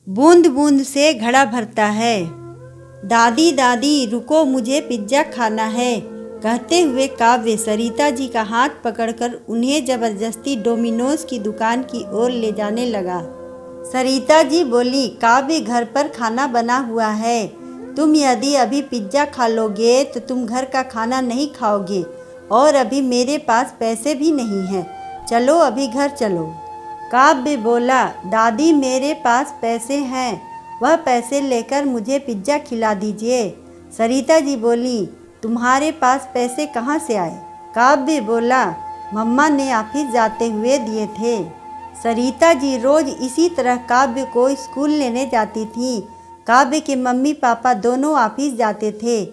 बूंद बूंद से घड़ा भरता है। दादी दादी रुको, मुझे पिज्ज़ा खाना है, कहते हुए काव्य सरिता जी का हाथ पकड़कर उन्हें ज़बरदस्ती डोमिनोज की दुकान की ओर ले जाने लगा। सरिता जी बोली, काव्य घर पर खाना बना हुआ है, तुम यदि अभी पिज्ज़ा खा लोगे तो तुम घर का खाना नहीं खाओगे और अभी मेरे पास पैसे भी नहीं हैं, चलो अभी घर चलो। काव्य बोला, दादी मेरे पास पैसे हैं, वह पैसे लेकर मुझे पिज्ज़ा खिला दीजिए। सरिता जी बोली, तुम्हारे पास पैसे कहाँ से आए? काव्य बोला, मम्मा ने ऑफिस जाते हुए दिए थे। सरिता जी रोज इसी तरह काव्य को स्कूल लेने जाती थी। काव्य के मम्मी पापा दोनों ऑफिस जाते थे।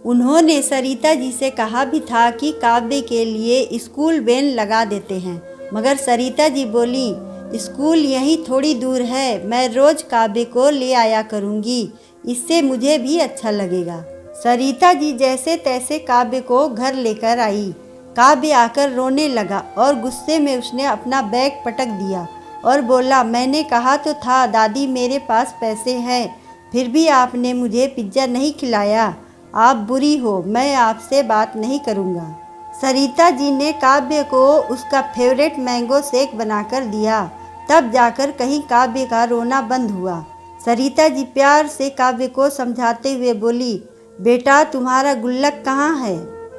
उन्होंने सरिता जी से कहा भी था कि काव्य के लिए स्कूल वैन लगा देते हैं, मगर सरिता जी बोली, स्कूल यहीं थोड़ी दूर है, मैं रोज काव्य को ले आया करूँगी, इससे मुझे भी अच्छा लगेगा। सरिता जी जैसे तैसे काव्य को घर लेकर आई। काव्य आकर रोने लगा और गुस्से में उसने अपना बैग पटक दिया और बोला, मैंने कहा तो था दादी मेरे पास पैसे हैं, फिर भी आपने मुझे पिज्ज़ा नहीं खिलाया, आप बुरी हो, मैं आपसे बात नहीं करूँगा। सरिता जी ने काव्य को उसका फेवरेट मैंगो शेक बनाकर दिया, तब जाकर कहीं काव्य का रोना बंद हुआ। सरिता जी प्यार से काव्य को समझाते हुए बोली, बेटा तुम्हारा गुल्लक कहाँ है?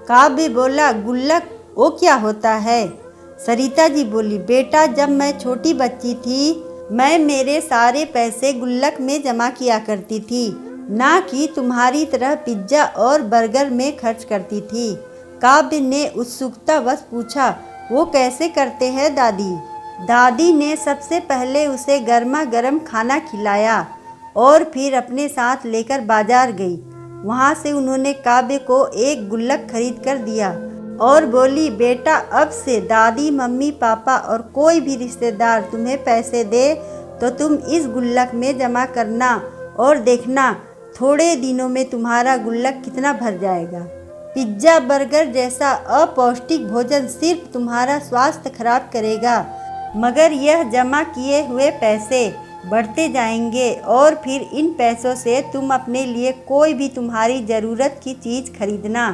काव्य बोला, गुल्लक वो क्या होता है? सरिता जी बोली, बेटा जब मैं छोटी बच्ची थी मैं मेरे सारे पैसे गुल्लक में जमा किया करती थी, ना कि तुम्हारी तरह पिज्ज़ा और बर्गर में खर्च करती थी। काव्य ने उत्सुकतावश पूछा, वो कैसे करते हैं दादी? दादी ने सबसे पहले उसे गर्मा गर्म खाना खिलाया और फिर अपने साथ लेकर बाजार गई। वहाँ से उन्होंने काव्य को एक गुल्लक खरीद कर दिया और बोली, बेटा अब से दादी मम्मी पापा और कोई भी रिश्तेदार तुम्हें पैसे दे तो तुम इस गुल्लक में जमा करना और देखना थोड़े दिनों में तुम्हारा गुल्लक कितना भर जाएगा। पिज्ज़ा बर्गर जैसा अपौष्टिक भोजन सिर्फ तुम्हारा स्वास्थ्य खराब करेगा, मगर यह जमा किए हुए पैसे बढ़ते जाएंगे और फिर इन पैसों से तुम अपने लिए कोई भी तुम्हारी ज़रूरत की चीज़ खरीदना।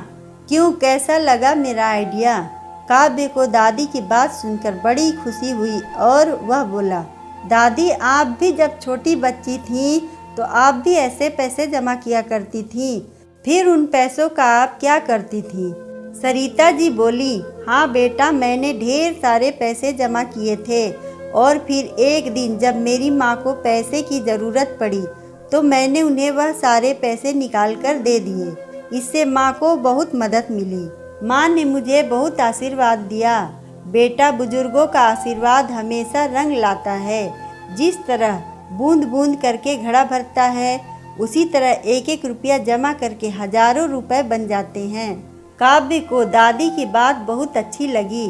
क्यों, कैसा लगा मेरा आइडिया? काव्य को दादी की बात सुनकर बड़ी खुशी हुई और वह बोला, दादी आप भी जब छोटी बच्ची थीं तो आप भी ऐसे पैसे जमा किया करती थीं, फिर उन पैसों का आप क्या करती थी? सरिता जी बोली, हाँ बेटा मैंने ढेर सारे पैसे जमा किए थे और फिर एक दिन जब मेरी माँ को पैसे की ज़रूरत पड़ी तो मैंने उन्हें वह सारे पैसे निकाल कर दे दिए। इससे माँ को बहुत मदद मिली। माँ ने मुझे बहुत आशीर्वाद दिया। बेटा बुजुर्गों का आशीर्वाद हमेशा रंग लाता है। जिस तरह बूंद बूंद करके घड़ा भरता है, उसी तरह एक एक रुपया जमा करके हजारों रुपए बन जाते हैं। काव्य को दादी की बात बहुत अच्छी लगी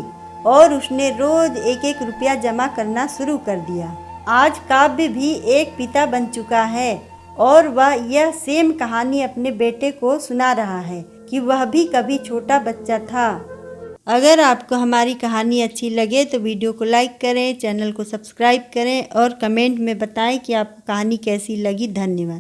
और उसने रोज एक एक रुपया जमा करना शुरू कर दिया। आज काव्य भी एक पिता बन चुका है और वह यह सेम कहानी अपने बेटे को सुना रहा है कि वह भी कभी छोटा बच्चा था। अगर आपको हमारी कहानी अच्छी लगे तो वीडियो को लाइक करें, चैनल को सब्सक्राइब करें और कमेंट में बताएं कि आपको कहानी कैसी लगी। धन्यवाद।